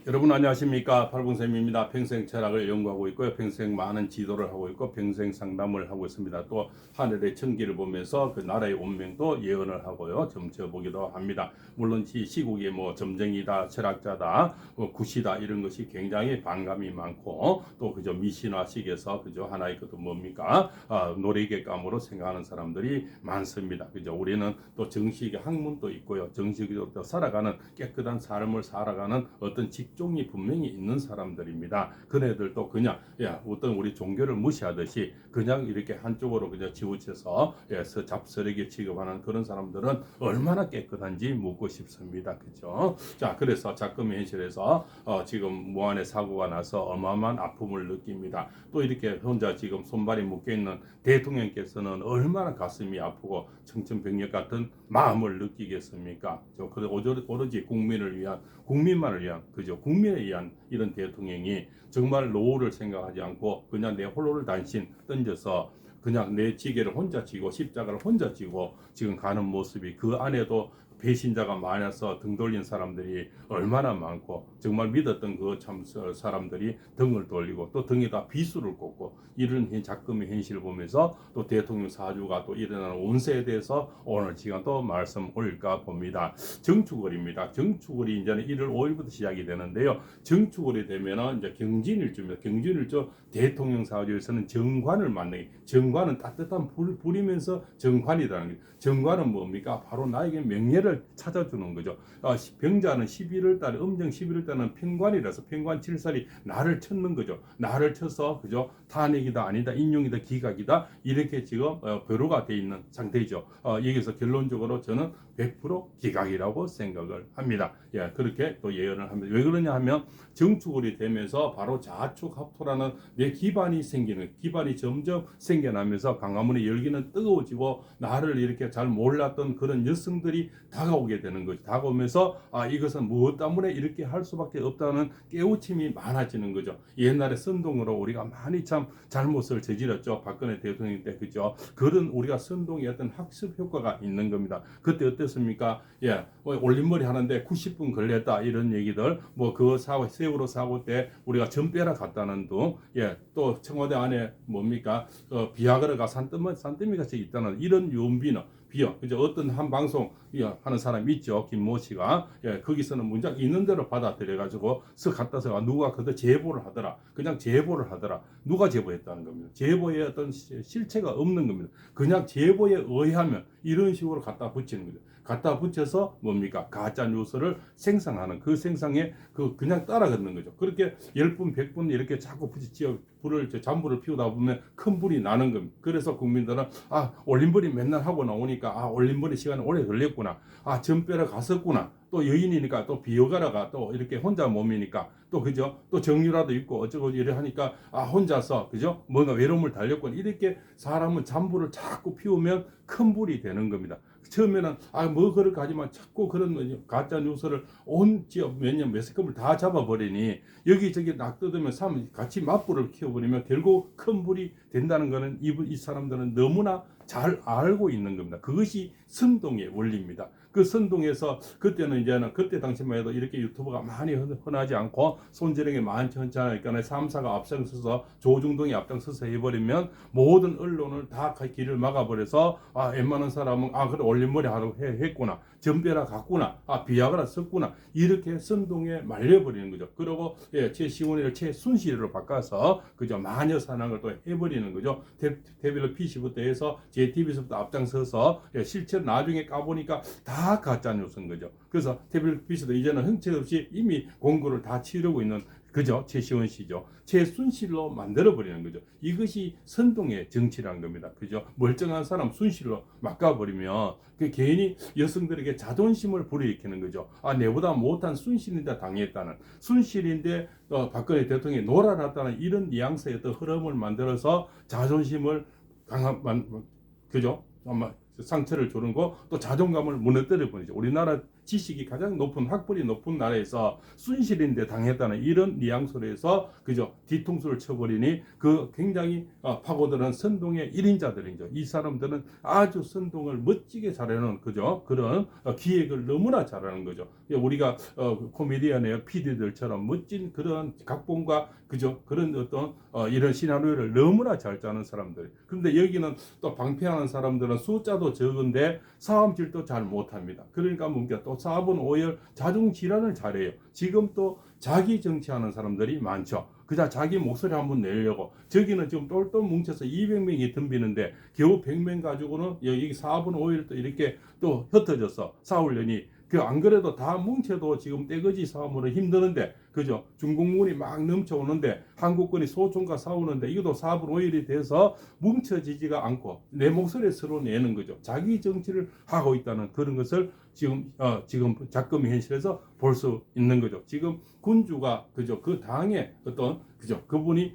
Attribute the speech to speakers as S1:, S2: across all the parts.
S1: 여러분 안녕하십니까? 팔봉쌤입니다. 평생 철학을 연구하고 있고요. 평생 많은 지도를 하고 있고 평생 상담을 하고 있습니다. 또 하늘의 천기를 보면서 그 나라의 운명도 예언을 하고요. 점쳐보기도 합니다. 물론 시국이 뭐 점쟁이다, 철학자다, 굿이다 이런 것이 굉장히 반감이 많고 또 그저 미신화식에서 그저 하나의 것도 뭡니까? 놀이객감으로 생각하는 사람들이 많습니다. 그죠? 우리는 또 정식의 학문도 있고요. 정식으로 또 살아가는 깨끗한 삶을 살아가는 어떤 직종이 분명히 있는 사람들입니다. 그네들도 그냥 어떤 우리 종교를 무시하듯이 그냥 이렇게 한쪽으로 그냥 치우쳐서 잡스럽게 취급하는 그런 사람들은 얼마나 깨끗한지 묻고 싶습니다. 그죠? 자, 그래서 작금 현실에서 지금 무한의 사고가 나서 어마어마한 아픔을 느낍니다. 또 이렇게 혼자 지금 손발이 묶여 있는 대통령께서는 얼마나 가슴이 아프고 청천벽력 같은 마음을 느끼겠습니까? 오로지 국민을 위한, 국민만을 위한, 그죠? 국민에 의한 이런 대통령이 정말 노후를 생각하지 않고 그냥 내 홀로를 단신 던져서 그냥 내 지게를 혼자 지고 십자가를 혼자 지고 지금 가는 모습이, 그 안에도 배신자가 많아서 등 돌린 사람들이 얼마나 많고 정말 믿었던 그 참 사람들이 등을 돌리고 또 등에다 비수를 꽂고 이런 작금의 현실을 보면서 또 대통령 사주가 또 일어나는 운세에 대해서 오늘 시간 또 말씀 올릴까 봅니다. 정축월입니다. 정축월이 이제는 1월 5일부터 시작이 되는데요. 정축월이 되면은 이제 경진일주입니다. 경진일주 대통령 사주에서는 정관을 만나게, 정관은 따뜻한 불이면서 정관이라는 게, 정관은 뭡니까? 바로 나에게 명예를 찾아주는 거죠. 병자는 11월 달에, 음정 11월 달은 편관이라서 편관 7살이 나를 쳤는 거죠. 나를 쳐서 그죠? 탄핵이다 아니다 인용이다 기각이다 이렇게 지금 벼루가 돼 있는 상태이죠. 여기서 결론적으로 저는 100% 기각이라고 생각을 합니다. 그렇게 또 예언을 합니다. 왜 그러냐 하면 정축월이 되면서 바로 자축합토라는 내 기반이 생기는, 기반이 점점 생겨나면서 광화문의 열기는 뜨거워지고 나를 이렇게 잘 몰랐던 그런 여성들이 다가오게 되는 거죠. 다가오면서 이것은 무엇 때문에 이렇게 할 수밖에 없다는 깨우침이 많아지는 거죠. 옛날에 선동으로 우리가 많이 참 잘못을 저질렀죠. 박근혜 대통령 때, 그죠? 그런 우리가 선동의 어떤 학습 효과가 있는 겁니다. 그때 어땠습니까? 올림머리 하는데 90분 걸렸다 이런 얘기들, 뭐 그 사고, 세월호 사고 때 우리가 전배라 갔다는 둥, 또 청와대 안에 뭡니까? 비아그라가 산더미 같이 있다는 이런 윤비는 비어, 그죠? 어떤 한 방송 하는 사람 있죠, 김모 씨가. 거기서는 문장 있는 대로 받아들여가지고 갖다서 누가 그때 제보를 하더라. 그냥 제보를 하더라. 누가 제보했다는 겁니다. 제보에 어떤 실체가 없는 겁니다. 그냥 제보에 의하면 이런 식으로 갖다 붙이는 거죠. 갖다 붙여서 뭡니까? 가짜 뉴스를 생성하는, 그 생성에 그냥 따라가는 거죠. 그렇게 10분, 100분 이렇게 자꾸 잔불을 피우다 보면 큰 불이 나는 겁니다. 그래서 국민들은 올림머리 맨날 하고 나오니까 올림머리 시간이 오래 걸렸구나. 전뼈라 갔었구나. 또 여인이니까 또 비어가라가 또 이렇게 혼자 몸이니까 또 그죠? 또 정유라도 있고 어쩌고 이래 하니까 혼자서 그죠? 뭔가 외로움을 달렸구나. 이렇게 사람은 잔불을 자꾸 피우면 큰 불이 되는 겁니다. 처음에는 뭐 그럴까 하지만 자꾸 그런 가짜 뉴스를 온 지역 몇 년 몇 세컵을 다 잡아버리니 여기저기 낚뜯으면 같이 맞불을 키워버리면 결국 큰 불이 된다는 것은 이 사람들은 너무나 잘 알고 있는 겁니다. 그것이 선동의 원리입니다. 그 선동에서 그때는 이제는 그때 당시만 해도 이렇게 유튜브가 많이 흔하지 않고 손재령이 많지 않으니까 3사가 앞장서서 조중동이 앞장서서 해버리면 모든 언론을 다 길을 막아버려서 웬만한 사람은 그래 올림머리 하라고 했구나, 전배라 갔구나, 비아그라 썼구나 이렇게 선동에 말려버리는 거죠. 그리고 최시원이를 최순실로 바꿔서 그죠 마녀 사냥을 또 해버리는 거죠. 태블릿 PC부터 해서 JTBC부터 앞장서서 실제로 나중에 까보니까 다 가짜 뉴스인 거죠. 그래서 태블릿 PC도 이제는 형체없이 이미 공고를 다 치르고 있는 그죠? 최시원 씨죠. 최순실로 만들어버리는 거죠. 이것이 선동의 정치라는 겁니다. 그죠? 멀쩡한 사람 순실로 막아버리면 그 괜히 여성들에게 자존심을 불러일으키는 거죠. 내보다 못한 순실인데 당했다는, 순실인데 박근혜 대통령이 놀아놨다는 이런 뉘앙스의 어떤 흐름을 만들어서 자존심을 그죠? 아마 상처를 주는 거, 또 자존감을 무너뜨려 버리죠. 우리나라 지식이 가장 높은 학벌이 높은 나라에서 순실인데 당했다는 이런 뉘앙스에서 그죠 뒤통수를 쳐버리니 그 굉장히 파고드는 선동의 1인자들이죠. 이 사람들은 아주 선동을 멋지게 잘하는 그죠 그런 기획을 너무나 잘하는 거죠. 우리가 코미디언의 PD들처럼 멋진 그런 각본과 그죠 그런 어떤 이런 시나리오를 너무나 잘 짜는 사람들. 그런데 여기는 또 방패하는 사람들은 숫자도 적은데 사업질도 잘 못합니다. 그러니까 뭔가 또 4분 5열 자중 질환을 잘해요. 지금 또 자기 정치하는 사람들이 많죠. 그냥 자기 목소리 한번 내려고. 저기는 지금 똘똘 뭉쳐서 200명이 덤비는데 겨우 100명 가지고는 여기 4분 5일 또 이렇게 또 흩어져서 싸우려니 그 안 그래도 다 뭉쳐도 지금 떼거지 싸움으로 힘드는데 그죠 중공군이 막 넘쳐오는데 한국군이 소총과 싸우는데 이것도 4분 5일이 돼서 뭉쳐지지가 않고 내 목소리 서로 내는 거죠. 자기 정치를 하고 있다는 그런 것을 지금 작금의 현실에서 볼 수 있는 거죠. 지금 군주가 그죠 그 당의 어떤 그죠 그분이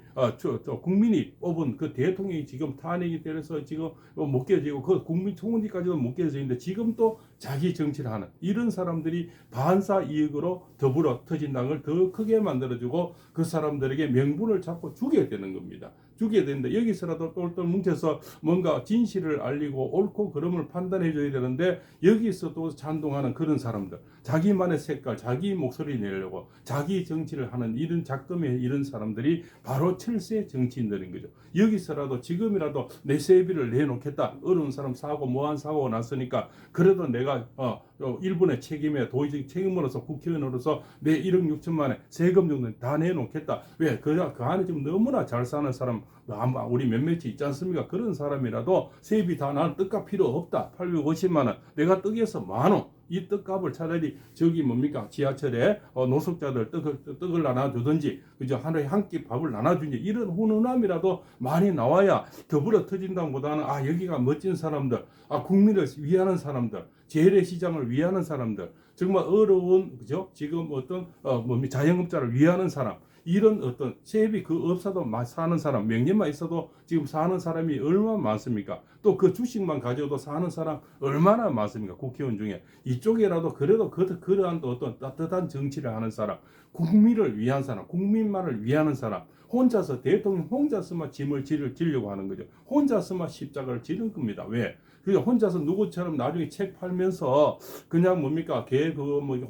S1: 국민이 뽑은 그 대통령이 지금 탄핵이 되어서 지금 못 깨지고 그 국민 총리까지도 못 깨지는데 지금 또 자기 정치를 하는 이런 사람들이 반사 이익으로 더불어 터진 당을 더 크게 만들어주고 그 사람들에게 명분을 잡고 주게 되는 겁니다. 주게 되는데 여기서라도 똘똘 뭉쳐서 뭔가 진실을 알리고 옳고 그름을 판단해 줘야 되는데 여기서도 찬동하는 그런 사람들 자기만의 색깔 자기 목소리 내려고 자기 정치를 하는 이런 작금의 이런 사람들이 바로 철새 정치인들인 거죠. 여기서라도 지금이라도 내 세비를 내놓겠다. 어려운 사람 사고 뭐한 사고가 났으니까 그래도 내가 일본의 책임에 도의적 책임으로서 국회의원으로서 내 1억 6천만 원 세금 정도는 다 내놓겠다. 왜? 그 안에 지금 너무나 잘 사는 사람 우리 몇몇이 있지 않습니까? 그런 사람이라도 세비 다 나는 떡값 필요 없다. 850만 원 내가 떡에서 만원 이 떡값을 차라리 저기 뭡니까 지하철에 노숙자들 떡을 나눠주든지 그저 하루에 한 끼 밥을 나눠주든지 이런 훈훈함이라도 많이 나와야 더불어 터진다보다는 여기가 멋진 사람들 국민을 위하는 사람들 재래시장을 위하는 사람들 정말 어려운 그죠 지금 어떤 자영업자를 위하는 사람 이런 어떤 세비 그 없어도 사는 사람 명예만 있어도 지금 사는 사람이 얼마나 많습니까? 또 그 주식만 가져도 사는 사람 얼마나 많습니까? 국회의원 중에 이쪽이라도 그래도 그러한 어떤 따뜻한 정치를 하는 사람 국민을 위한 사람 국민만을 위하는 사람 혼자서 대통령 혼자서만 짐을 지려고 하는 거죠. 혼자서만 십자가를 지는 겁니다. 왜? 그냥 혼자서 누구처럼 나중에 책 팔면서 그냥 뭡니까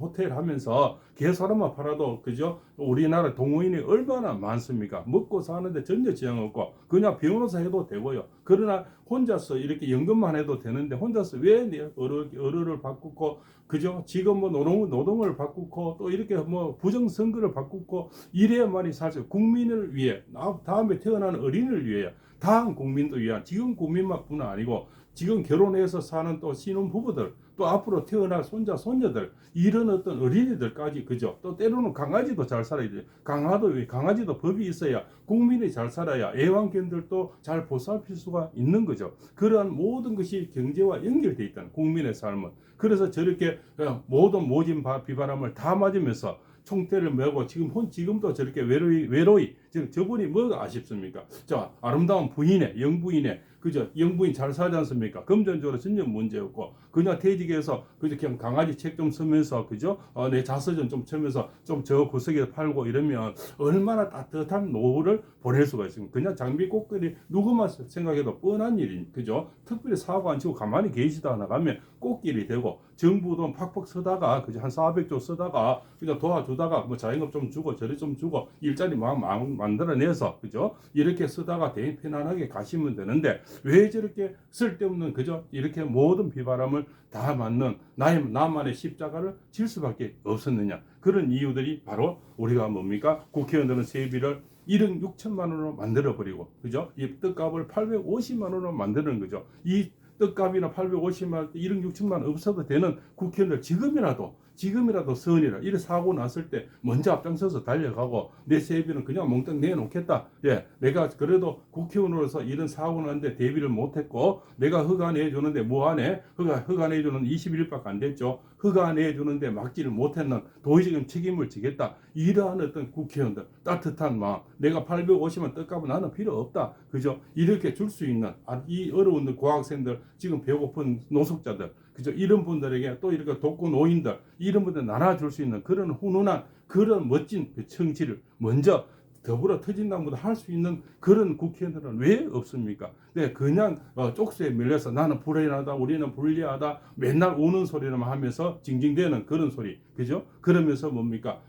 S1: 호텔 하면서 사람만 팔아도 그죠 우리나라 동호인이 얼마나 많습니까? 먹고 사는데 전혀 지장 없고 그냥 변호사 해도 되고요. 그러나 혼자서 이렇게 연금만 해도 되는데 혼자서 왜 어르를 바꾸고 그죠 지금 노동을 바꾸고 또 이렇게 부정선거를 바꾸고 이래야만이 사실 국민을 위해 다음에 태어나는 어린이를 위해 다음 국민도 위한 지금 국민만뿐 아니고 지금 결혼해서 사는 또 신혼부부들 또 앞으로 태어날 손자 손녀들 이런 어떤 어린이들까지 그죠 또 때로는 강아지도 잘 살아야 돼요. 강아지도 법이 있어야 국민이 잘 살아야 애완견들도 잘 보살필 수가 있는 거죠. 그러한 모든 것이 경제와 연결되어 있다는 국민의 삶은 그래서 저렇게 모든 모진 비바람을 다 맞으면서 총대를 메고 지금도 저렇게 외로이 저분이 뭐가 아쉽습니까? 자 아름다운 부인의 영부인의 그죠 영부인 잘 살지 않습니까? 금전적으로 전혀 문제 없고 그냥 퇴직해서 그냥 강아지 책 좀 쓰면서 그죠 내 자서전 좀 쓰면서 좀 저 구석에 팔고 이러면 얼마나 따뜻한 노후를 보낼 수가 있습니까? 그냥 장비 꽃길이 누구만 생각해도 뻔한 일인 그죠? 특별히 사고 안 치고 가만히 계시다 나가면 꽃길이 되고 정부도 팍팍 쓰다가 그죠 한 400조 쓰다가 그냥 도와주다가 자영업 좀 주고 저리 좀 주고 일자리 막 만들어내서 그죠 이렇게 쓰다가 대인 편안하게 가시면 되는데 왜 저렇게 쓸데없는 그죠 이렇게 모든 비바람을 다 맞는 나만의 십자가를 질 수밖에 없었느냐 그런 이유들이 바로 우리가 뭡니까 국회의원들은 세비를 1억 6천만 원으로 만들어버리고 그죠 이 떡값을 850만 원으로 만드는 거죠. 이 떡값이나 850만 원 1억 6천만 원 없어도 되는 국회의원들 지금이라도 선이라 이래 사고 났을 때 먼저 앞장서서 달려가고 내 세비는 그냥 몽땅 내놓겠다. 내가 그래도 국회의원으로서 이런 사고 났는데 대비를 못했고 내가 허가 내주는데 뭐하네 허가 내주는 21일밖에 안 됐죠. 허가 내주는데 막지를 못했는 도의적인 책임을 지겠다. 이러한 어떤 국회의원들 따뜻한 마음 내가 850만 떡값은 나는 필요 없다. 그죠? 이렇게 줄 수 있는 이 어려운 고학생들 지금 배고픈 노숙자들 그죠? 이런 분들에게 또 이렇게 독거 노인들 이런 분들 나눠줄 수 있는 그런 훈훈한 그런 멋진 그 청지를 먼저 더불어 터진당보다 할 수 있는 그런 국회의원들은 왜 없습니까? 네, 그냥 쪽수에 밀려서 나는 불행하다, 우리는 불리하다, 맨날 우는 소리만 하면서 징징대는 그런 소리, 그죠? 그러면서 뭡니까?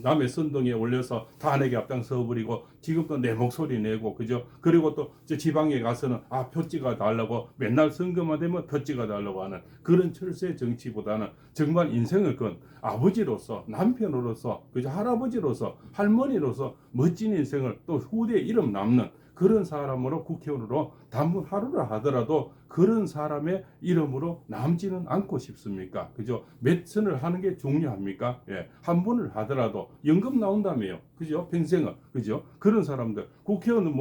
S1: 남의 선동에 올려서 탄핵에 앞장서 버리고 지금도 내 목소리 내고, 그죠? 그리고 또 지방에 가서는 표 찍어 달라고 맨날 선거만 되면 표 찍어 달라고 하는 그런 철새 정치보다는 정말 인생을 건 아버지로서, 남편으로서, 그죠? 할아버지로서, 할머니로서 멋진 인생을 또 후대에 이름 남는 그런 사람으로 국회의원으로 단문 하루를 하더라도 그런 사람의 이름으로 남지는 않고 싶습니까? 그죠? 몇 선을 하는 게 중요합니까? 예. 한 분을 하더라도 연금 나온다며요. 그죠? 평생을. 그죠? 그런 사람들. 국회의원은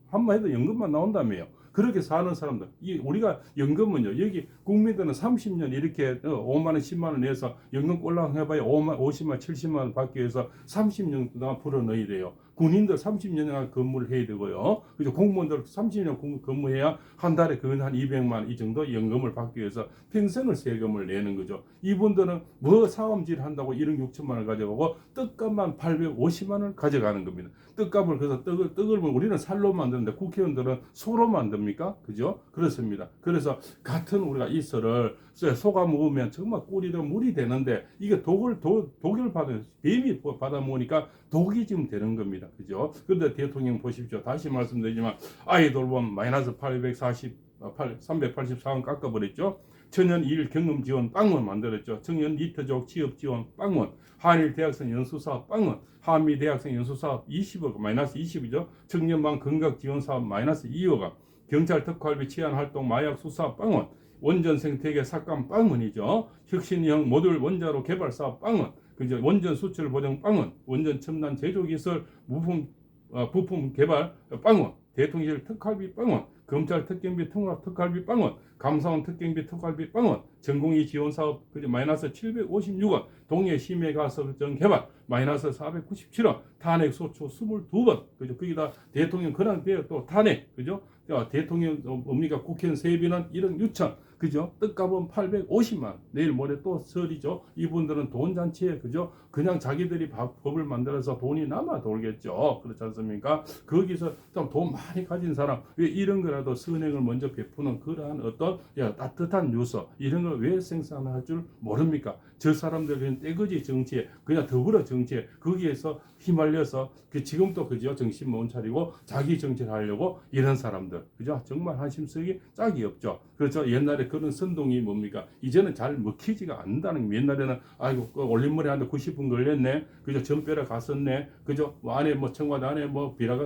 S1: 한번 해도 연금만 나온다며요. 그렇게 사는 사람들. 우리가 연금은요, 여기 국민들은 30년 이렇게 5만원, 10만원 내서 연금 꼴랑 해봐야 50만, 70만원 받기 위해서 30년 동안 풀어넣어야 돼요. 군인들 30년 근무를 해야 되고요. 그죠? 공무원들 30년 근무해야 한 달에 근 한 200만 이 정도 연금을 받기 위해서 평생을 세금을 내는 거죠. 이분들은 사업질 한다고 1억 6천만 원 가져가고 떡값만 850만 원 가져가는 겁니다. 떡값을 그래서 떡을 우리는 살로 만드는데 국회의원들은 소로 만듭니까? 그죠? 그렇습니다. 그래서 같은 우리가 이 썰을 속아 먹으면 정말 꿀이든 물이 되는데 이게 독을 받은 뱀이 받아 먹으니까 독이 지금 되는 겁니다. 그죠? 그런데 대통령 보십시오. 다시 말씀드리지만 아이돌봄 마이너스 384원 깎아버렸죠. 청년 일 경험 지원 빵원 만들었죠. 청년 니트족 취업 지원 빵원, 한일 대학생 연수 사업 빵원, 한미 대학생 연수 사업 20억 마이너스 20이죠. 청년방 건강 지원 사업 마이너스 2억 원, 경찰 특활비 치안 활동 마약 수사 빵원, 원전 생태계 삭감 빵원이죠. 혁신형 모듈 원자로 개발 사업 빵원, 그죠? 원전 수출 보정 빵원, 원전 첨단 제조 기술 부품 개발 빵원, 대통령 특활비 빵원, 검찰 특경비 특활비 빵원, 감사원 특경비 특활비 빵원, 전공의 지원 사업 그죠? 마이너스 756원, 동해 심해가설정 개발 마이너스 497원, 탄핵 소추 22번, 그죠? 거기다 대통령 권한대회 또 탄핵, 그죠? 대통령 뭡니까? 국회의원 세비는 1억 6천, 그죠? 떡값은 850만. 내일 모레 또 설이죠. 이분들은 돈 잔치에 그죠? 그냥 자기들이 법을 만들어서 돈이 남아 돌겠죠. 그렇지 않습니까? 거기서 좀 돈 많이 가진 사람 왜 이런 거라도 선행을 먼저 베푸는 그러한 어떤 따뜻한 뉴스 이런 걸 왜 생산할 줄 모릅니까? 저 사람들은 떼거지 정치에 그냥 더불어 정치에 거기에서 휘말려서 지금도 그죠? 정신 못 차리고 자기 정치를 하려고 이런 사람들 그죠? 정말 한심석이 짝이 없죠. 그렇죠? 옛날에 그런 선동이 뭡니까? 이제는 잘 먹히지가 않는다는 게 옛날에는 아이고 올림머리 하는데 90분 걸렸네. 그죠? 전 빼러 갔었네. 그죠? 안에 청와대 안에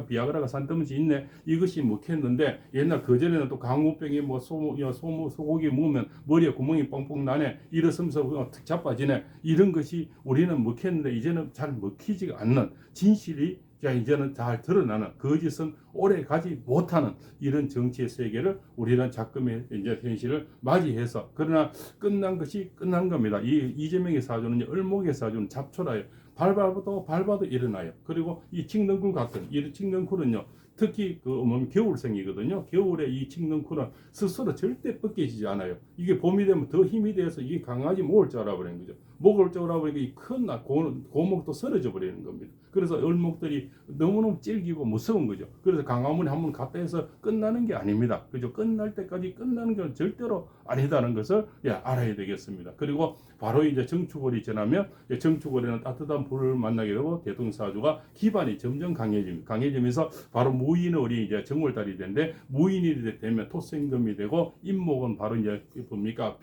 S1: 비아그라가 산더미지 있네. 이것이 먹혔는데 옛날 그전에는 또 강우병이 소고기 먹으면 머리에 구멍이 뻥뻥 나네. 일어서면서 툭 자빠지네. 이런 것이 우리는 먹혔는데 이제는 잘 먹히지가 않는 진실이 이제는 잘 드러나는 거짓은 오래 가지 못하는 이런 정치의 세계를 우리는 작금의 이제 현실을 맞이해서 그러나 끝난 것이 끝난 겁니다. 이재명의 사주는 을목의 사주는 잡초라요. 밟아도 일어나요. 그리고 이 칡덩쿨 같은 이 칡덩쿨은요. 특히 겨울생이거든요. 겨울에 이 칡덩쿨은 스스로 절대 벗겨지지 않아요. 이게 봄이 되면 더 힘이 돼서 이게 강아지 목을 줄 알아버리는 거죠. 목을 줄 알아버리니까 이 큰 고목도 쓰러져 버리는 겁니다. 그래서 을목들이 너무너무 질기고 무서운 거죠. 그래서 강화문에 한번 갔다 해서 끝나는 게 아닙니다. 그죠? 끝날 때까지 끝나는 건 절대로 아니다는 것을 알아야 되겠습니다. 그리고 바로 이제 정축월이 지나면 정축월에는 따뜻한 불을 만나게 되고 대통령 사주가 기반이 점점 강해지면서 바로 무인월이 이제 정월달이 되는데 무인이 되면 토생금이 되고 임목은 바로 이제 뭡니까?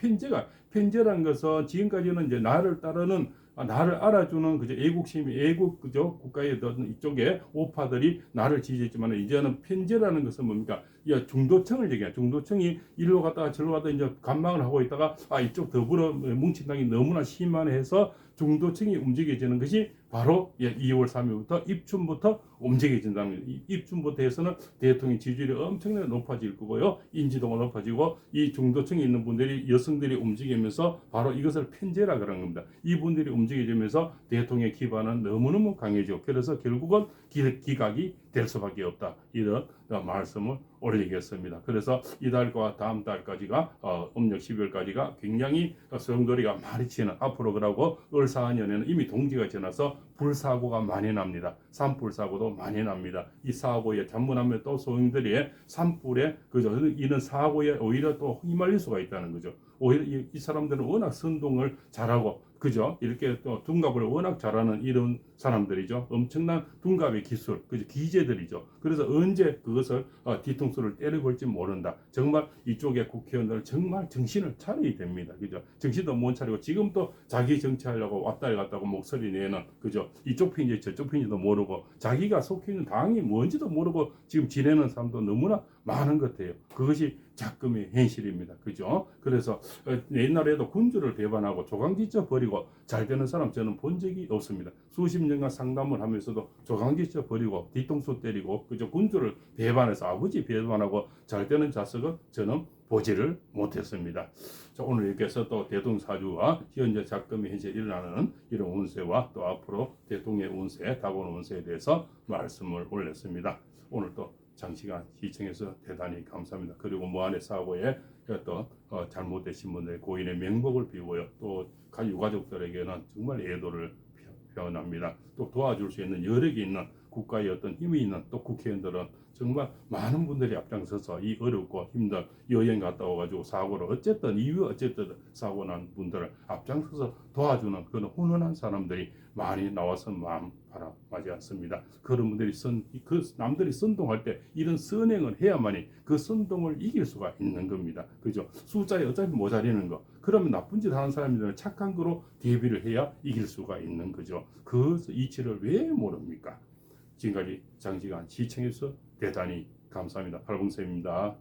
S1: 편제라는 것은 지금까지는 이제 나를 따르는 나를 알아주는 그죠 애국 그죠 국가의 이쪽에 오파들이 나를 지지했지만 이제는 편제라는 것은 뭡니까? 중도층을 얘기해요. 중도층이 일로 갔다가 저로 갔다가 이제 관망을 하고 있다가 이쪽 더불어 뭉친당이 너무나 심한해서 중도층이 움직여지는 것이 바로 2월 3일부터 입춘부터 움직여진다는 거예요. 입춘부터 해서는 대통령 지지율이 엄청나게 높아질 거고요. 인지도가 높아지고 이 중도층에 있는 분들이 여성들이 움직이면서 바로 이것을 편제라 그런 겁니다. 이분들이 움직여지면서 대통령의 기반은 너무너무 강해지고 그래서 결국은 기각이 될 수밖에 없다. 이런 말씀을 올리겠습니다. 그래서 이달과 다음 달까지가 음력 12월까지가 굉장히 성돌이가 많이 치는, 앞으로 그러고 을사년에는 이미 동지가 지나서 불사고가 많이 납니다. 산불 사고도 많이 납니다. 이 사고에 잘못하면 또 소인들이 산불에 그저 이런 사고에 오히려 또 휘말릴 수가 있다는 거죠. 오히려 이 사람들은 워낙 선동을 잘하고 그죠? 이렇게 또 둔갑을 워낙 잘하는 이런 사람들이죠. 엄청난 둔갑의 기술, 그죠? 기재들이죠. 그래서 언제 그것을 뒤통수를 때려볼지 모른다. 정말 이쪽의 국회의원들은 정말 정신을 차려야 됩니다. 그죠? 정신도 못 차리고 지금 또 자기 정치하려고 왔다 갔다 하고 목소리 내는 그죠? 이쪽 편인지 저쪽 편인지도 모르고 자기가 속해 있는 당이 뭔지도 모르고 지금 지내는 사람도 너무나 많은 것 같아요. 그것이 작금의 현실입니다. 그죠? 그래서 옛날에도 군주를 배반하고 조강지쳐 버리고 잘 되는 사람 저는 본 적이 없습니다. 수십 년간 상담을 하면서도 조강지쳐 버리고 뒤통수 때리고 그저 군주를 배반해서 아버지 배반하고 잘 되는 자석은 저는 보지를 못했습니다. 자, 오늘 이렇게 해서 또 대동사주와 현재 작금이 현재 일어나는 이런 운세와 또 앞으로 대통령의 운세, 다가오는 운세에 대해서 말씀을 올렸습니다. 오늘 또 장시간 시청해서 대단히 감사합니다. 그리고 무한의 사고에 어떤 잘못되신 분들의 고인의 명복을 비우고요. 또 유가족들에게는 정말 애도를 표현합니다. 또 도와줄 수 있는 여력이 있는 국가의 어떤 힘이 있는 또 국회의원들은 정말 많은 분들이 앞장서서 이 어렵고 힘든 여행 갔다 와가지고 사고를 어쨌든 이유 어쨌든 사고 난 분들을 앞장서서 도와주는 그런 훈훈한 사람들이 많이 나와서 마음 바람하지 않습니다. 그런 분들이 그 남들이 선동할 때 이런 선행을 해야만이 그 선동을 이길 수가 있는 겁니다. 그죠? 숫자에 어차피 모자리는 거. 그러면 나쁜 짓 하는 사람들은 착한 거로 대비를 해야 이길 수가 있는 거죠. 그 이치를 왜 모릅니까? 지금까지 장시간 시청해주셔서 대단히 감사합니다. 팔봉쌤입니다.